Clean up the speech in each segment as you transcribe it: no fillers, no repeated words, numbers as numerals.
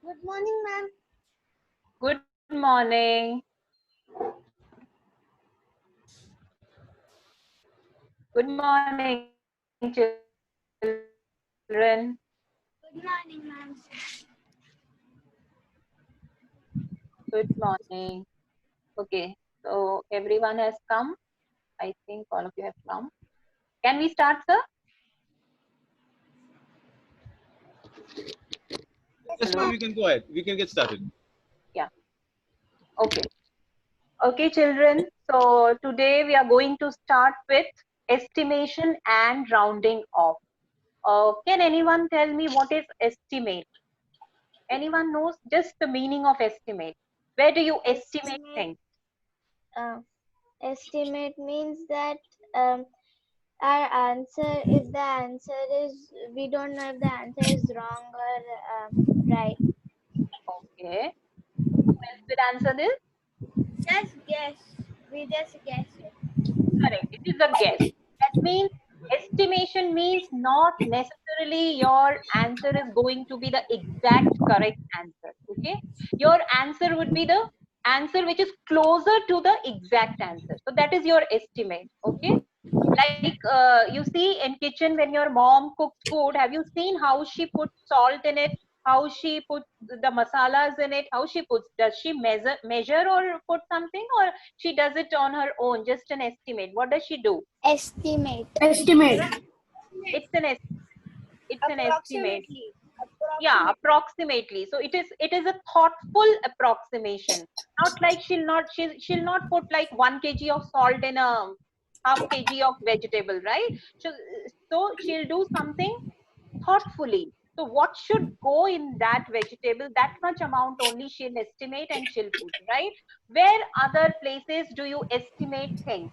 Good morning, ma'am. Good morning. Good morning, children. Good morning, ma'am. Good morning. Okay, so everyone has come. I think all of you have come. Can we start, sir? Yes, ma'am, Hello? you can go ahead. We can get started. Yeah. Okay. Okay, children. So today we are going to start with estimation and rounding off. Can anyone tell me what is estimate? Anyone knows just the meaning of estimate? Where do you estimate Estimate. things? Uh, Estimate means that our answer, if the answer is, we don't know if the answer is wrong or right. Okay. Who else will answer this? Just guess. We just guess it. Correct. It is a guess. That means estimation means not necessarily your answer is going to be the exact correct answer. Okay. Your answer would be the answer which is closer to the exact answer. So that is your estimate. Okay. Like you see in kitchen when your mom cooks food, have you seen how she puts salt in it, how she puts the masalas in it, how she puts, does she measure or put something, or she does it on her own, just an estimate? What does she do? Estimate. Estimate. It's an it's an estimate. Approximately. Yeah, Approximate. approximately. So it is a thoughtful approximation, not like she'll not put like 1 kg of salt in a half kg of vegetable, right? So she'll do something thoughtfully. So what should go in that vegetable, that much amount only she'll estimate and she'll put, right? Where other places do you estimate things?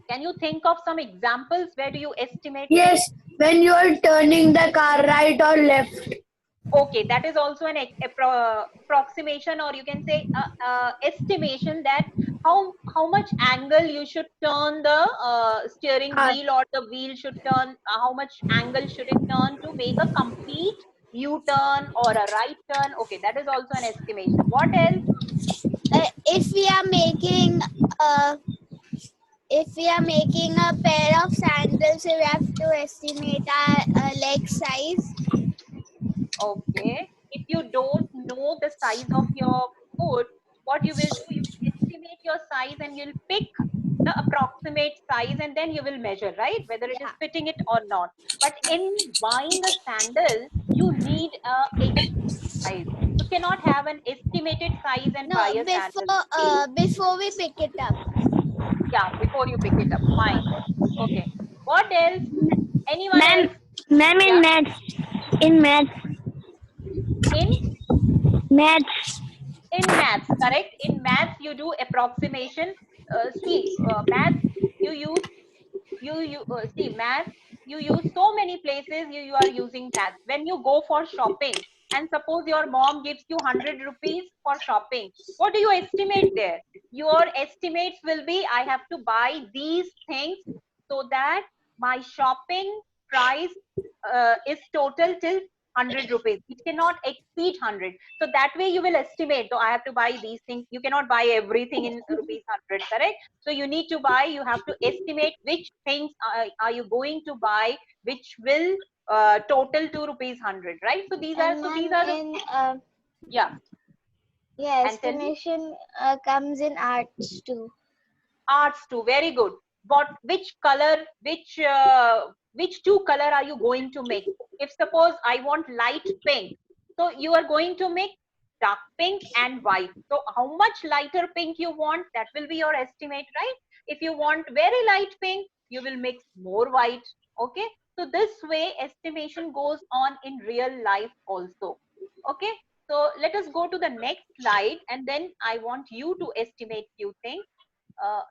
Can you think of some examples? Where do you estimate things? Yes, when you are turning the car right or left. Okay, that is also an approximation, or you can say estimation, that how much angle you should turn the steering Car. wheel, or the wheel should turn, how much angle should it turn to make a complete U-turn or a right turn. Okay, that is also an estimation. What else? If we are making uh, if we are making a pair of sandals, we have to estimate our leg size. Okay, if you don't know the size of your foot, what you will do, you will estimate your size and you'll pick the approximate size, and then you will measure, right, whether it is Yeah. fitting it or not. But in buying a sandal, you need a exact size. You cannot have an estimated size and buy No, a sandal. before we pick it up. Yeah, before you pick it up. Fine. Okay. What else? Anyone Ma'am, else? ma'am Yeah. in maths, In maths. maths, correct? In maths, you do approximation. See, maths, you use you see maths, you use so many places, you are using maths. When you go for shopping, and suppose your mom gives you 100 rupees for shopping, what do you estimate there? Your estimates will be, I have to buy these things so that my shopping price is total till 100 rupees. It cannot exceed 100. So that way you will estimate, so I have to buy these things. You cannot buy everything in rupees 100, correct? So you need to buy, you have to estimate which things are you going to buy, which will total to rupees 100, right? So these are, And so ma'am, these are the, in yeah. yeah, And tell me. estimation comes in arts too. Arts too, very good. What, which color, which two color are you going to mix? If suppose I want light pink, so you are going to mix dark pink and white. So how much lighter pink you want, that will be your estimate, right? If you want very light pink, you will mix more white. Okay, so this way estimation goes on in real life also. Okay, so let us go to the next slide, and then I want you to estimate few things.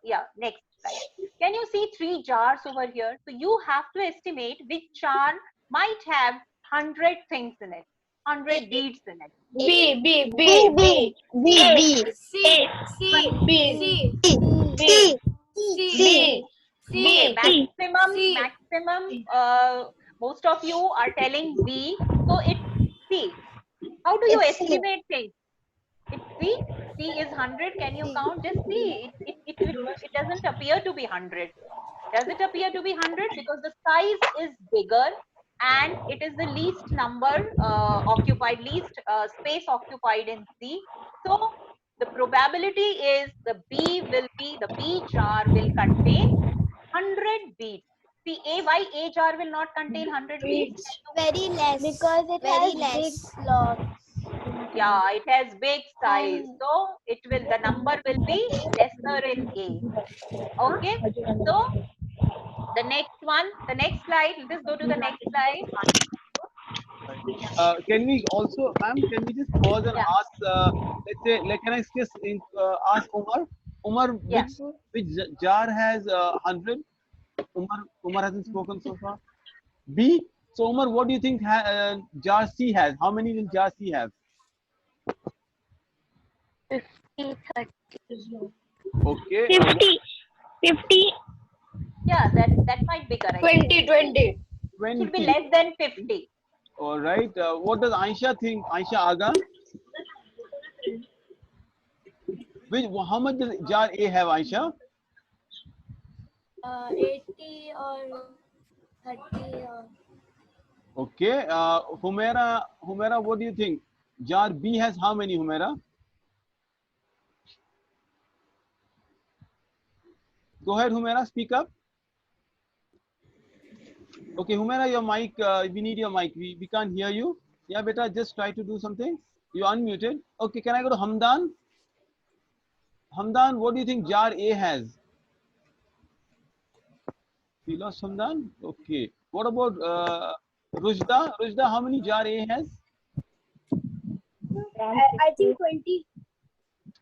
Yeah, next slide. Can you see 3 jars over here? So you have to estimate which jar might have 100 things in it, 100 beads in it. B, B, B, B, B, B. B, A, B, A, B, C, B, C, C, B, Okay, B, C. maximum, most of you are telling B. So it's C. How do you It's C. estimate things? It's C. C is 100. Can you count? Just see. It doesn't appear to be 100. Does it appear to be 100? Because the size is bigger and it is the least number occupied, least space occupied in C. So the probability is the B jar will contain 100 beads. See, why A jar will not contain 100 beads? Very less. Because it very has less. big slots. Yeah, it has big size. And So the number will be lesser in A. Okay. So the next slide, let's go to the next slide. Can we also, ma'am, can we just pause and Yeah. ask, let's say, like, can I just ask Umar? Umar, Yeah. which jar has 100? Umar hasn't spoken so far. B. So Umar, what do you think jar C has? How many will jar C have? 50, 30. Okay. 50, Yeah, that might be correct. 20, 20. 20. Should be less than 50. All right. What does Aisha think? Aisha Aga? How much does jar A have, Aisha? 80 or 30 or Okay. Humaira, what do you think? Jar B has how many, Humaira? Go ahead, Humaira, speak up. Okay, Humaira, your mic, we need your mic. We can't hear you. Yeah, beta, just try to do something. You're unmuted. Okay, can I go to Hamdan? Hamdan, what do you think jar A has? We lost Hamdan? Okay. What about Rujda? Rujda, how many jar A has? I think 20.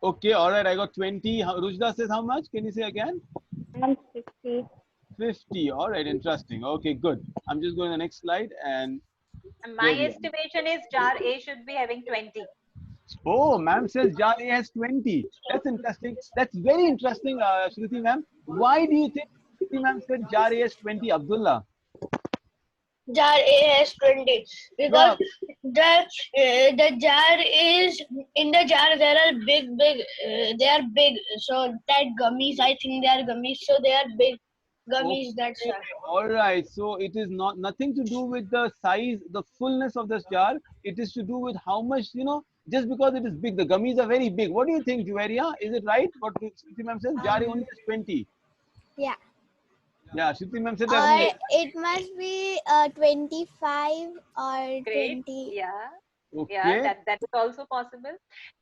Okay, all right, I got 20. Rujda says how much? Can you say again? 50. 50. All right, interesting. Okay, good. I'm just going to the next slide and And my there we are. estimation is jar A should be having 20. Oh, ma'am says jar A has 20. That's interesting. That's very interesting, Shruti ma'am. Why do you think Shruti ma'am said jar A has 20, Abdullah? Jar A has 20 because the jar is in the jar there are big they are big, so that gummies, I think they are gummies, so they are big gummies. That's why. All right. So it is nothing to do with the size, the fullness of this jar. It is to do with how much, just because it is big. The gummies are very big. What do you think, Juvaria? Is it right? What Shruti ma'am says? Jar A only has 20. yeah. Yeah, Shruti ma'am said that only. Or it must be 25 or Great. 20. Yeah. Okay. Yeah, that is also possible.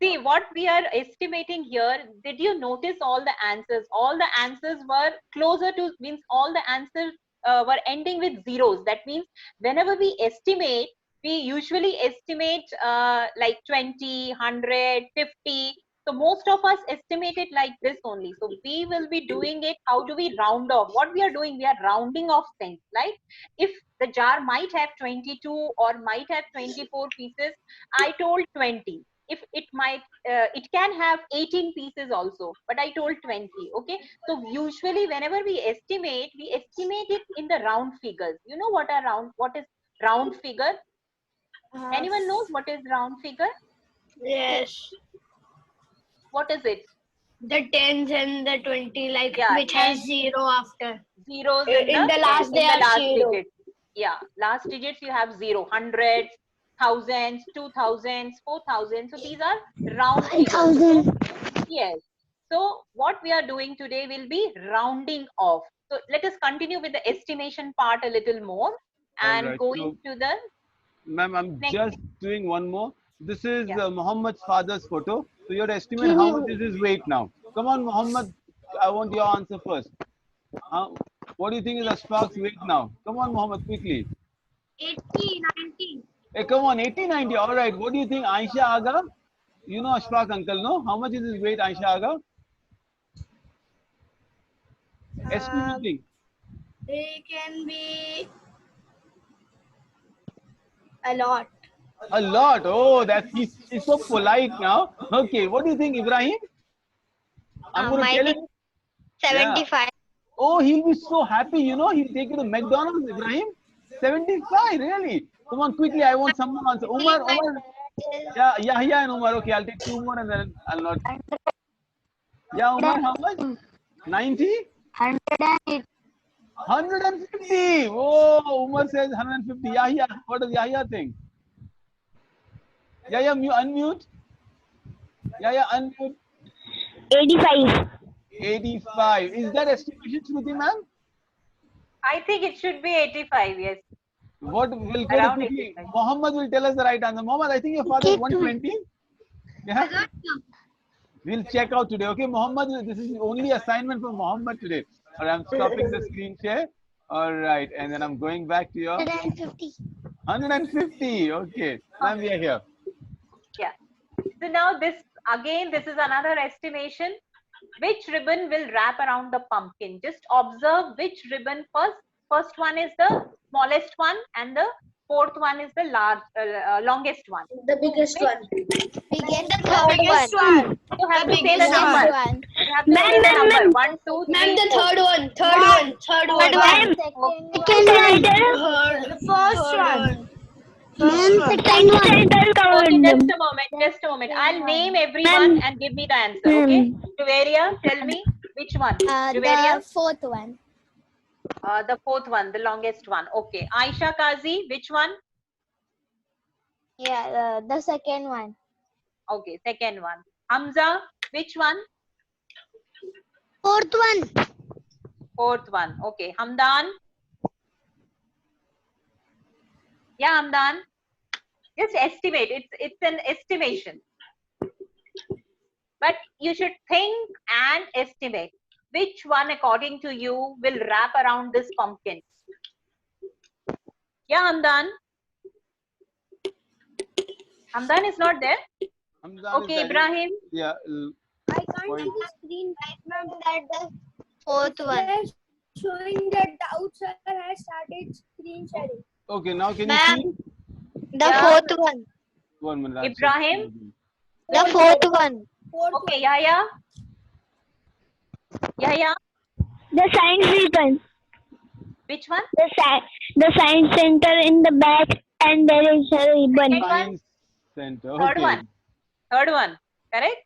See, what we are estimating here, did you notice all the answers? All the answers were closer to, means all the answers were ending with zeros. That means whenever we estimate, we usually estimate like 20, 100, 50. So most of us estimate it like this only. So we will be doing it. How do we round off? What we are doing, we are rounding off things. Like if the jar might have 22 or might have 24 pieces, I told 20. If it might, it can have 18 pieces also, but I told 20. Okay. So usually whenever we estimate it in the round figures. You know what is round figure? Anyone knows what is round figure? Yes, What is it? the 10s and the 20, like Yeah, which has 10 zero after. zeros In the last in they the are last zero. digits. Yeah, last digits you have zero, hundreds, thousands, 2000s, 4000. So these are round figures. So, yes. So what we are doing today will be rounding off. So let us continue with the estimation part a little more and Alright, going to the ma'am, I'm next. just doing one more. This is Yeah. Muhammad's father's photo. So you have to estimate how much is his weight now. Come on, Muhammad. I want your answer first. What do you think is Ashfaq's weight now? Come on, Muhammad, quickly. 80, 90. Hey, come on, 80, 90. All right. What do you think, Aisha Aga? You know Ashfaq uncle, no? How much is his weight, Aisha Aga? Estimating. They can be a lot. A lot. Oh, he's so polite now. Okay. What do you think, Ibrahim? I'm going to tell him. 75. Oh, he'll be so happy, he'll take you to McDonald's, Ibrahim. 75, really? Come on, quickly, I want someone answer. Umar, Yeah, Yahya and Umar. Okay, I'll take two more and then I'll not. Yeah, Umar, how much? 90? 150. Oh, Umar says 150. Yahya, what does Yahya think? Yahya, unmute. Yahya, unmute. 85. 85. Is that estimation, Shruti ma'am? I think it should be 85. Yes. What will go to Around quickly? 85. Mohammed will tell us the right answer. Mohammed, I think your father is 120. Yeah. We'll check out today. Okay, Mohammed, this is only assignment for Mohammed today. All right, I'm stopping the screen share. All right, and then I'm going back to your 150. 150. Okay, ma'am, we are here. Yeah. So now this is another estimation. Which ribbon will wrap around the pumpkin? Just observe which ribbon first. First one is the smallest one, and the fourth one is the longest one. The biggest Which- one. Begin the The third biggest one. one. You have The to say the biggest number. One. You have to say the Ma'am, number. ma'am. 1, 2, 3, Ma'am, the 4. third one. Third one. Third one. Second one. First one. Second one. Okay, just a moment. Just a moment. I'll name everyone and give me the answer. Okay. Juveria, tell me which one. Juveria, The fourth one. the fourth one, the longest one. Okay. Aisha Kazi, which one? Yeah, the second one. Okay, second one. Hamza, which one? Fourth one. Fourth one. Okay. Hamdan. Yeah, Hamdan. Just estimate. It's an estimation. But you should think and estimate which one, according to you, will wrap around this pumpkin. Yeah, Hamdan. Hamdan is not there. Hamdan Okay, is Ibrahim. yeah. I can't Point. see the screen right now. That the fourth one. They're showing that Daud sir has started screen sharing. Okay, now can you see? The Yeah. fourth one. 1 minute. I'll check. Ibrahim. The fourth one. Okay, Yahya. Yahya. The science ribbon. Which one? The science center in the back, and there is a ribbon. Second one. Science center. Third Okay. one. Third one. Correct?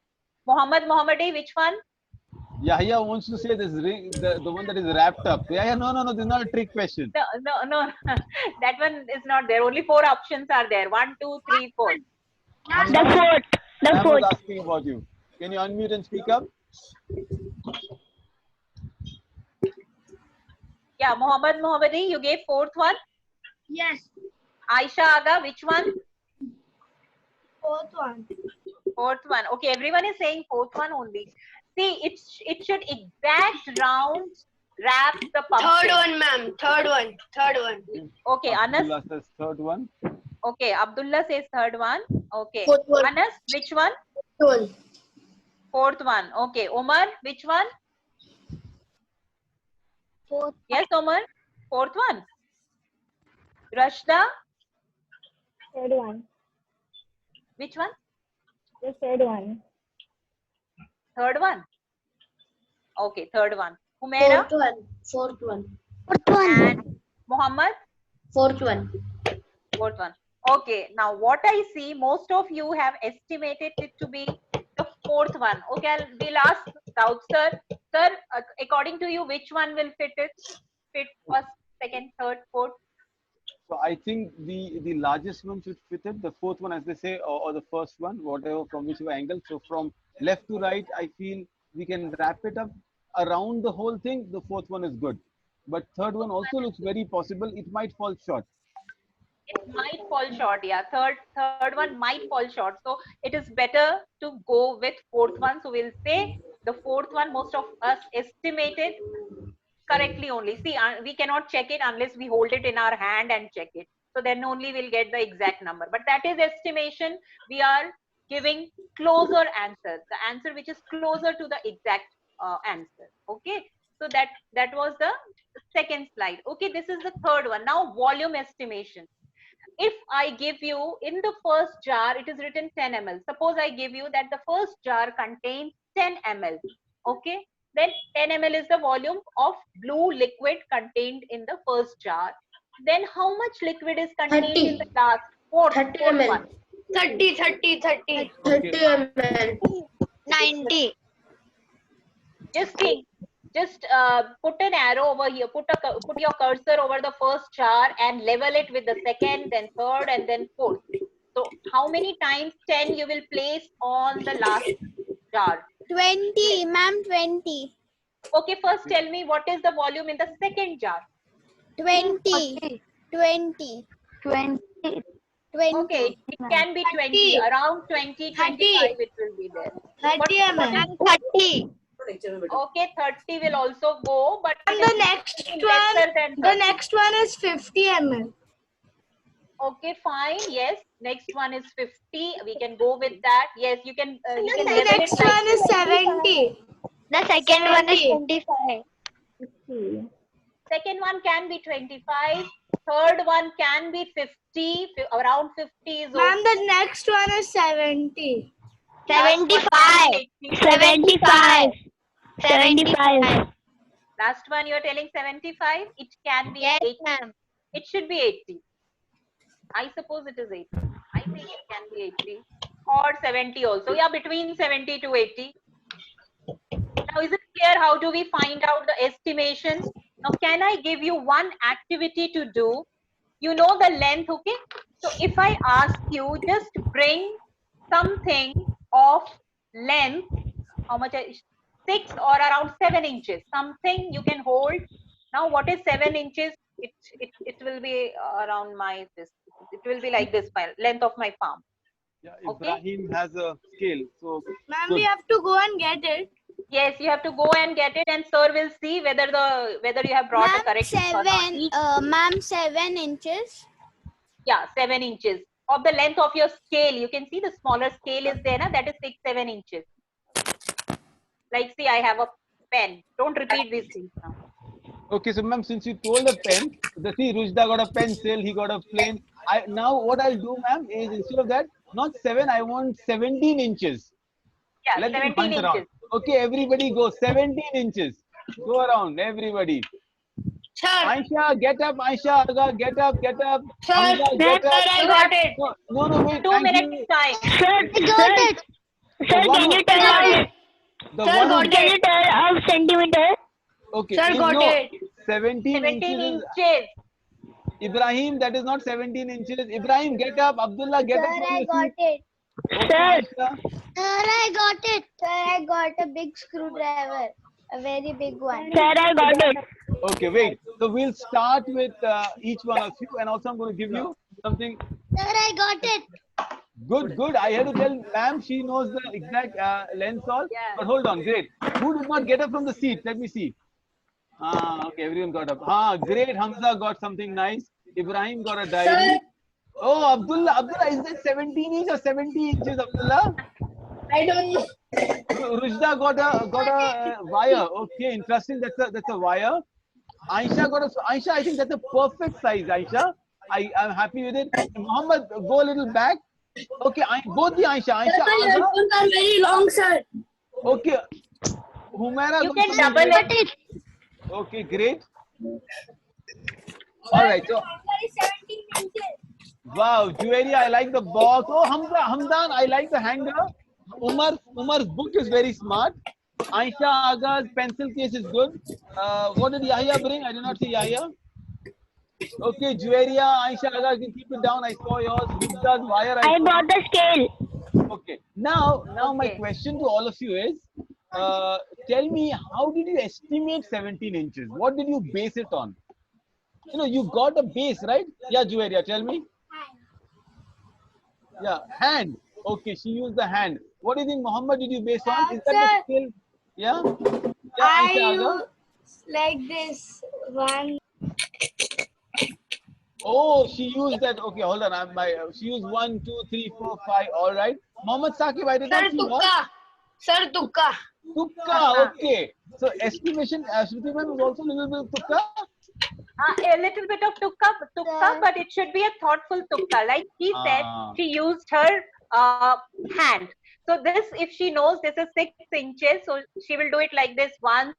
Mohammadi, which one? Yahya wants to say this ring, the one that is wrapped up. Yahya, no, this is not a trick question. No. That one is not there. Only 4 options are there. 1, 2, 3, 4. The fourth. The I was fourth. asking about you. Can you unmute and speak up? Yeah, Mohammadi, you gave fourth one. Yes. Aisha Aga, which one? Fourth one. Fourth one. Okay, everyone is saying fourth one only. See, it should exact round wrap the pumpkin. Third one, ma'am. Third one. Okay, Anas. Abdullah says third one. Okay, Abdullah says third one. Okay. Fourth one. Anas, which one? Fourth one. Fourth one. Okay. Omar, which one? Fourth. Yes, Omar. Fourth one. Rashda, Third one. which one? The third one. Third one. Okay, third one. Humaira Fourth one. and Muhammad. Fourth one. Fourth one. Okay, now what I see, most of you have estimated it to be the fourth one. Okay, we'll ask Daud sir. Sir, according to you, which one will fit first, second, third, fourth? So I think the largest one should fit it. The fourth one, as they say, or the first one, whatever, from whichever angle. So from left to right, I feel we can wrap it up around the whole thing. The fourth one is good, but third one also looks very possible. It might fall short. It might fall short. Yeah, third one might fall short. So it is better to go with fourth one. So we'll say the fourth one. Most of us estimated correctly only. See, we cannot check it unless we hold it in our hand and check it. So then only we'll get the exact number. But that is estimation. We are giving closer answers. The answer which is closer to the exact answer. Okay. So that was the second slide. Okay, this is the third one. Now volume estimation. If I give you in the first jar, it is written 10 ml. Suppose I give you that the first jar contains 10 ml. Okay. Then 10 ml is the volume of blue liquid contained in the first jar. Then how much liquid is contained 30. in the last fourth 30 ml. one? 30 Okay. ml. 90. Just think. Just put an arrow over here. Put your cursor over the first jar and level it with the second, then third, and then fourth. So how many times 10 you will place on the last jar? 20, ma'am, 20. Okay, first tell me what is the volume in the second jar. 20. 20. 20. 20. Okay, it can be 20, around 20, 25 it will be there. 30 ml. Ma'am, 30. Okay, 30 will also go, but And it the is next lesser than 30. the next one is 50 ml. Okay, fine. Yes, next one is 50. We can go with that. Yes, you can The level it next like one is 70. The second one is 70. 25. second one can be 25. Third one can be 50. Around 50 is okay. Ma'am, the next one is 70. Last one 75. can be 80. 75. 75. Last one you are telling 75. It can be Yes, 80. ma'am. It should be 80. I suppose it is 80. I think it can be 80 or 70 also. Yeah, between 70 to 80. Now, is it clear how do we find out the estimation? Now, can I give you one activity to do? You know the length, okay? So, if I ask you, just bring something of length, how much? 6 or around 7 inches. Something you can hold. Now, what is 7 inches? It will be around my this. It will be like this, my length of my palm. Yeah, Okay. Ibrahim has a scale, so Ma'am, good. we have to go and get it. Yes, you have to go and get it, and sir will see whether you have brought a Ma'am, correct or not. 7. Ma'am, 7 inches. Yeah, 7 inches of the length of your scale. You can see the smaller scale is there, na? That is 6, 7 inches. Like, see, I have a pen. Don't repeat these things now. Okay, so ma'am, since you told a pen, see, Rushda got a pencil, he got a plane. Now what I'll do, ma'am, is instead of that, not 7, I want 17 inches. Yeah, Let them 17 hunt around. inches. Okay, everybody go 17 inches. Go around, everybody. Sir, Aisha, get up. Aisha, Aga, get up, get up. sir, Hamza, get up. I got it. No, wait. 2 Thank minutes you. time. Sir, one can you who- tell us? The Sir, one got who, Can you tell of centimeter? okay, Sir, got it. 17 17 inches is inches. Ibrahim. That is not 17 inches. Ibrahim, get up. Abdullah, get up Sir, from I your got seat. it. Okay, Sir. Aisha. Sir, I got it. Sir, I got a big screwdriver. A very big one. Sir, I got it. Okay, wait. So we'll start with each one of you, and also I'm going to give you something. Sir, I got it. Good. I had to tell ma'am she knows the exact length all. Yeah. But hold on, great. Who did not get up from the seat? Let me see. Okay, everyone got up. Great. Hamza got something nice. Ibrahim got a diary. Oh, Abdullah, is that 17 inches or 70 inches, Abdullah? I don't know. Rushda got a wire. Okay, interesting. That's a wire. Aisha, I think that's a perfect size, Aisha. I'm happy with it. Muhammad, go a little back. Okay, both the Aisha, Aga. are very long, sir. Okay, Humaira You got can something double great. it. Okay, great. All right, so 17 inches. wow, Juwaria, I like the box. Oh, Hamdan, I like the hanger. Umar's book is very smart. Aisha Aga's pencil case is good. What did Yahya bring? I did not see Yahya. Okay, Juwaria, Aisha Aga, you can keep it down. I saw yours. Rushda's wire, I I saw. bought the scale. Okay, now my Okay. question to all of you is, tell me, how did you estimate 17 inches? What did you base it on? You got a base, right? Yeah, Juwaria, tell me. Yeah, hand. Okay, she used the hand. What do you think, Muhammad, did you base on? Is that the Sir, skill? Yeah? Yeah, Aisha Aga? like this one. Oh, she used that. Okay, hold on. She used 1, 2, 3, 4, 5. All right. Muhammad Saqib, I did Sir, not see yours. tukka. Sir, tukka. Tukka. Okay. So estimation. Shruti ma'am is also a little bit of tukka. A little bit of tukka, but it should be a thoughtful tukka. Like she said, she used her hand. So this, if she knows this is 6 inches, so she will do it like this: 1,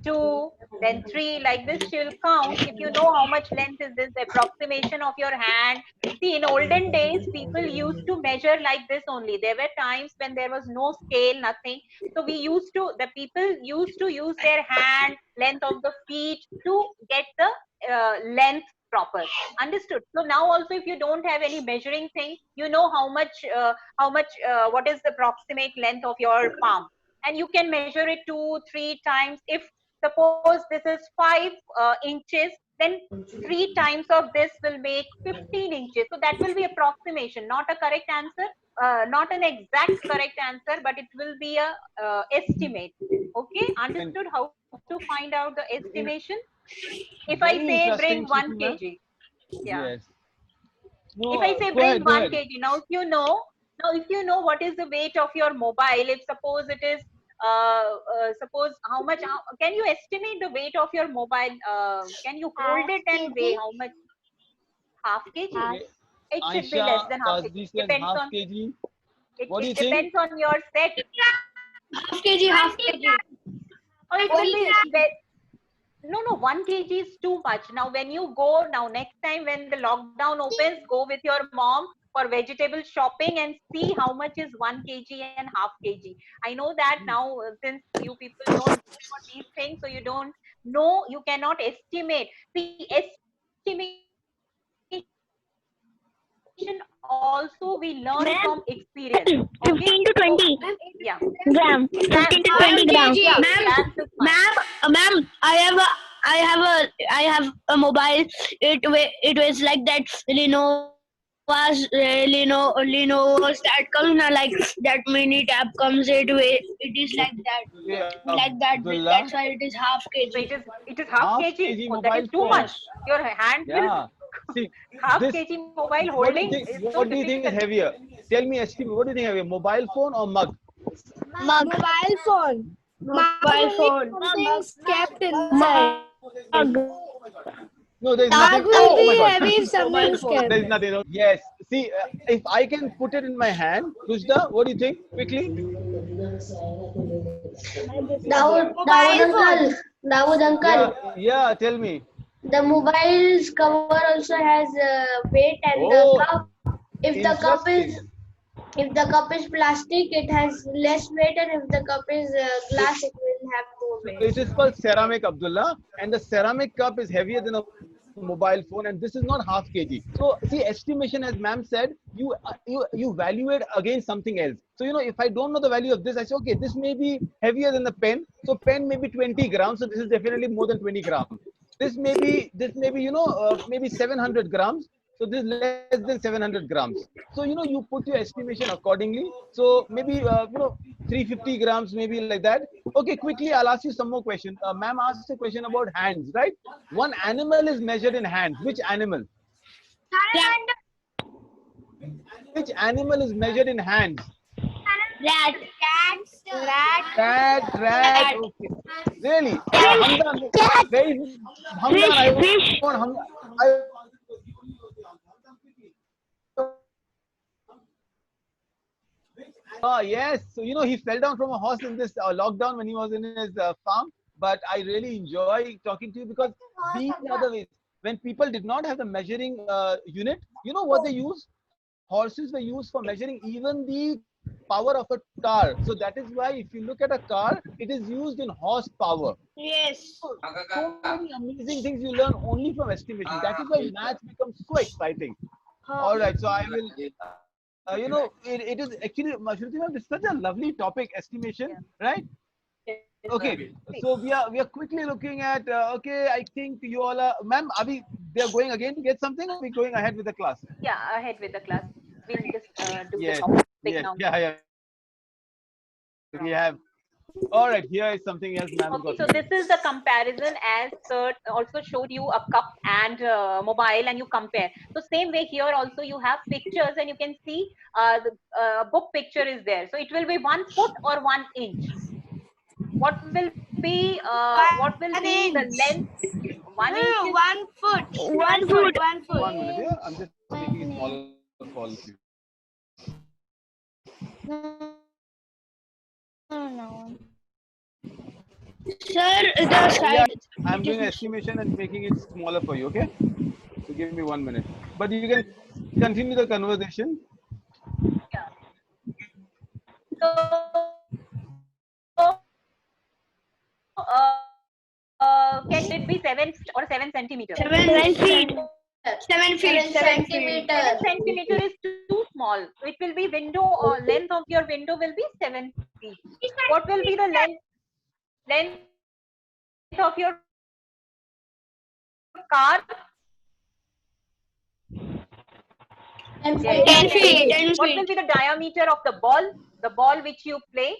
2, then 3, like this she will count. If you know how much length is this, the approximation of your hand. See, in olden days, people used to measure like this only. There were times when there was no scale, nothing. So the people used to use their hand, length of the feet to get the length proper. Understood? So now also, if you don't have any measuring thing, you know what is the approximate length of your palm, and you can measure it 2, 3 times. If suppose this is 5 inches, then 3 times of this will make 15 inches. So that will be approximation, not a correct answer, not an exact correct answer, but it will be a estimate. Okay, And understood how to find out the estimation? If I very say bring interesting, 1 Shruti ma'am. kg, yeah. Yes. If No, I say go bring ahead, go 1 ahead. kg, now if you know what is the weight of your mobile, if suppose it is suppose can you estimate the weight of your mobile? Can you hold Half it and weigh kg. how much? Half kg? Half. Okay. It should be less Aisha than half kg. Kazdi says half kg. What do It you think? depends on your set. Half kg, half kg. Or it will 20 be grams. no, 1 kg is too much. Now, when you go now, next time when the lockdown opens, go with your mom for vegetable shopping and see how much is 1 kg and half kg. I know that now, since you people don't know about these things, so you don't know, you cannot estimate. See, estimation also we learn from experience. Okay, so 15 to yeah, 20 grams. gram. 15 to Grams, 20 Ma'am, gram. yeah, kg. Ma'am, grams is fine. Ma'am, I have a mobile. It weighs like that. Lenovo's that comes now, like that mini tab comes. It is like that, Okay, like that big. Abdullah. That's why it is half So kg. it is half Half kg. kg Oh, that is mobile too phone. much. Yes. Your hand will Yeah. See, half this. kg mobile What do you holding think? is so What do you think is difficult. heavier? Tell me, estimate. What do you think heavier, mobile phone or mug? Mug, Mobile phone. Mug mobile only phone, something's kept mug. inside. No, there is Mug nothing. will Oh, oh my be God. heavy if mobile something's phone. There kept. is nothing. Yes. See, if I can put it in my hand, Rushda, what do you think? Quickly. Mobile phone. Dawood Yeah. uncle, Yeah. Tell me. the mobile's cover also has weight and the Oh, cup. interesting. If the cup is plastic, it has less weight, and if the cup is So, glass, it will have more so weight. it is called ceramic, Abdullah, and the ceramic cup is heavier than a mobile phone, and this is not half kg. So, see, estimation, as ma'am said, you value it against something else. So, if I don't know the value of this, I say, okay, this may be heavier than the pen. So, pen may be 20 grams. So, this is definitely more than 20 grams. This may be maybe 700 grams. So this is less than 700 grams. So you put your estimation accordingly. So maybe 350 grams, maybe like that. Okay, quickly I'll ask you some more questions. Ma'am asked a question about hands, right? One animal is measured in hands. Which animal? Which animal is measured in hands? Rat, Rat. rat. Okay. Really? Fish, Hamdan, very Hamdan. fish, I want fish. Yes. So, he fell down from a horse in this lockdown when he was in his farm. But I really enjoy talking to you because these are the ways. When people did not have the measuring unit, you know what they use? Horses were used for measuring even the power of a car. So that is why if you look at a car, it is used in horsepower. Yes. So many amazing things you learn only from estimation. That is why maths becomes so exciting. All right, so I will, it is actually, Shruti ma'am, this is such a lovely topic, estimation, Yeah. right? Okay, so we are quickly looking at, okay, I think you all are, ma'am, they are going again to get something, or are we going ahead with the class? Yeah, ahead with the class. We'll just do the Yes, topic yes, now. yeah, we have. All right, here is something else ma'am Okay, got so for this you. is the comparison as Sir also showed you a cup and mobile and you compare. So same way here also you have pictures and you can see the book picture is there. So it will be 1 foot or 1 inch. What will be the 1 inch. length? 1 inch No, is 1 foot. 1 foot. 1 foot. 1 minute, yeah, I'm just making it 1 smaller inch. for all of you. No, no. Sir, the Yeah, side. I'm doing estimation and making it smaller for you. Okay, so give me 1 minute. But you can continue the conversation. Can it be 7 or 7 centimeter? 7 7 feet. 7 feet. 7 centimeter. 7 centimeter is too small. It will be window or length of your window will be 7 feet. What will be the length of your car? Yes. 10 feet. 10 10 10 feet. feet. feet. 10 What will feet. be the diameter of the ball? The ball which you play?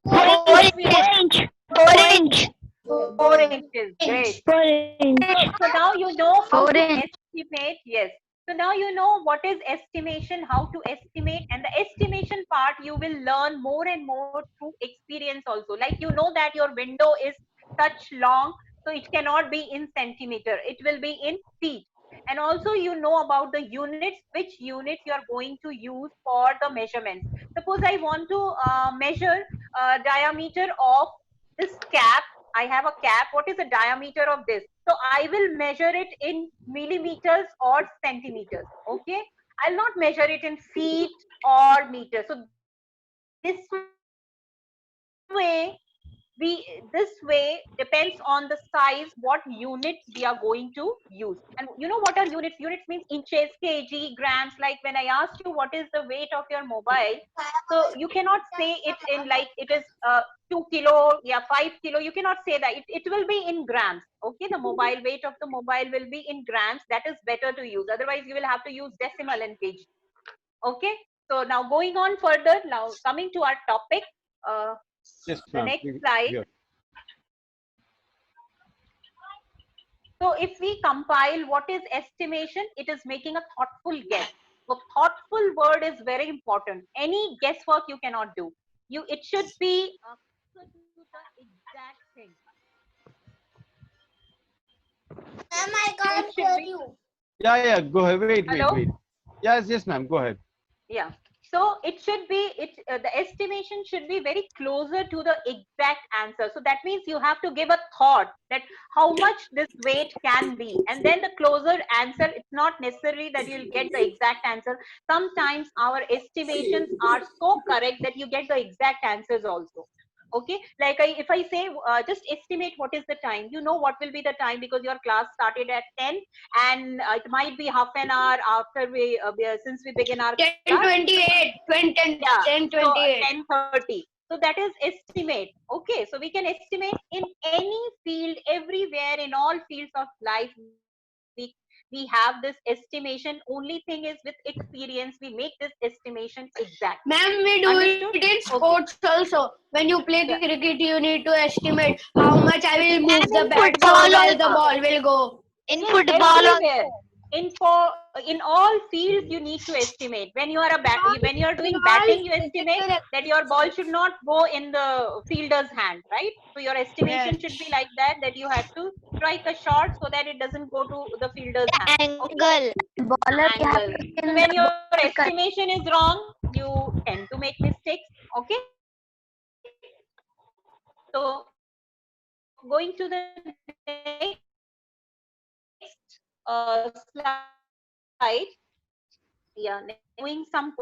4 If we want inch. 4 inch. 4 inches. Great. 4 inch. So now you know how 4 to inch. estimate. Yes. So now you know what is estimation, how to estimate, and the estimation part you will learn more and more through experience also. Like you know that your window is such long, so it cannot be in centimeter. It will be in feet. And also you know about the units, which units you are going to use for the measurements. Suppose I want to measure diameter of this cap. I have a cap. What is the diameter of this? So I will measure it in millimeters or centimeters. Okay. I'll not measure it in feet or meters. So this way, this way depends on the size what units we are going to use. And you know what are units means inches, kg, grams. Like when I asked you what is the weight of your mobile, so you cannot say it in like it is 2 kilo, yeah, 5 kilo. You cannot say that. It will be in grams. Okay, the mobile weight of the mobile will be in grams. That is better to use, otherwise you will have to use decimal and kg. Okay, so now going on further, now coming to our topic, uh, Yes, the ma'am. next slide. Here. So if we compile what is estimation, it is making a thoughtful guess. So thoughtful word is very important. Any guesswork you cannot do. It should be closer to the exact thing. Ma'am, I So it can't should hear be. you. Yeah. Go ahead. Wait. Hello. Yes, ma'am. Go ahead. Yeah. So it should be the estimation should be very closer to the exact answer. So that means you have to give a thought that how much this weight can be, and then the closer answer. It's not necessary that you'll get the exact answer. Sometimes our estimations are so correct that you get the exact answers also. Okay, like if I say just estimate what is the time, you know what will be the time because your class started at 10, and it might be half an hour after since we begin our class. 10:28. 20, Yeah, 10, so 28. 10:30. So that is estimate. Okay, so we can estimate in any field, everywhere, in all fields of life. We have this estimation. Only thing is with experience, we make this estimation exact. Ma'am, we do Understood? it in Okay. sports also. When you play Yeah. cricket, you need to estimate how much I will move And the in bat so football well the also. ball will go. In Yes, football everywhere. also. In all fields, you need to estimate. When you are In doing all batting, you estimate physical that your ball should not go in the fielder's hand, right? So your yes. estimation should be like that. That you have to strike a shot so that it doesn't go to the fielder's hand. Okay, Angle. Baller, you have angle. to So spin when the your ball correct. estimation is wrong, you tend to make mistakes. Okay. So going to the next slide. Yeah, next slide.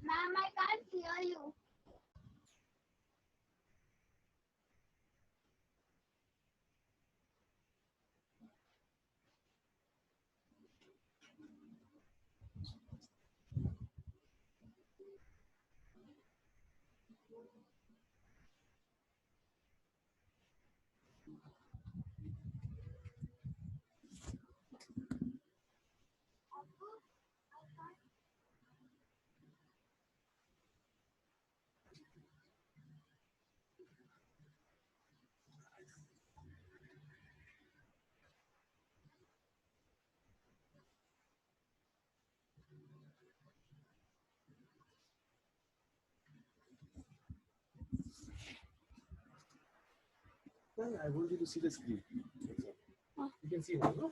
Ma'am, I can't hear you. I want you to see the screen. Oh. You can see now, no?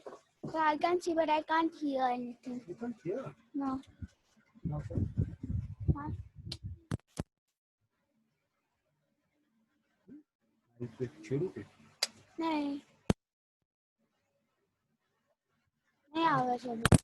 So I can see, but I can't hear anything. You can't hear. No. Now, sir. Huh? छेड़ू पे नहीं नहीं आवाज अभी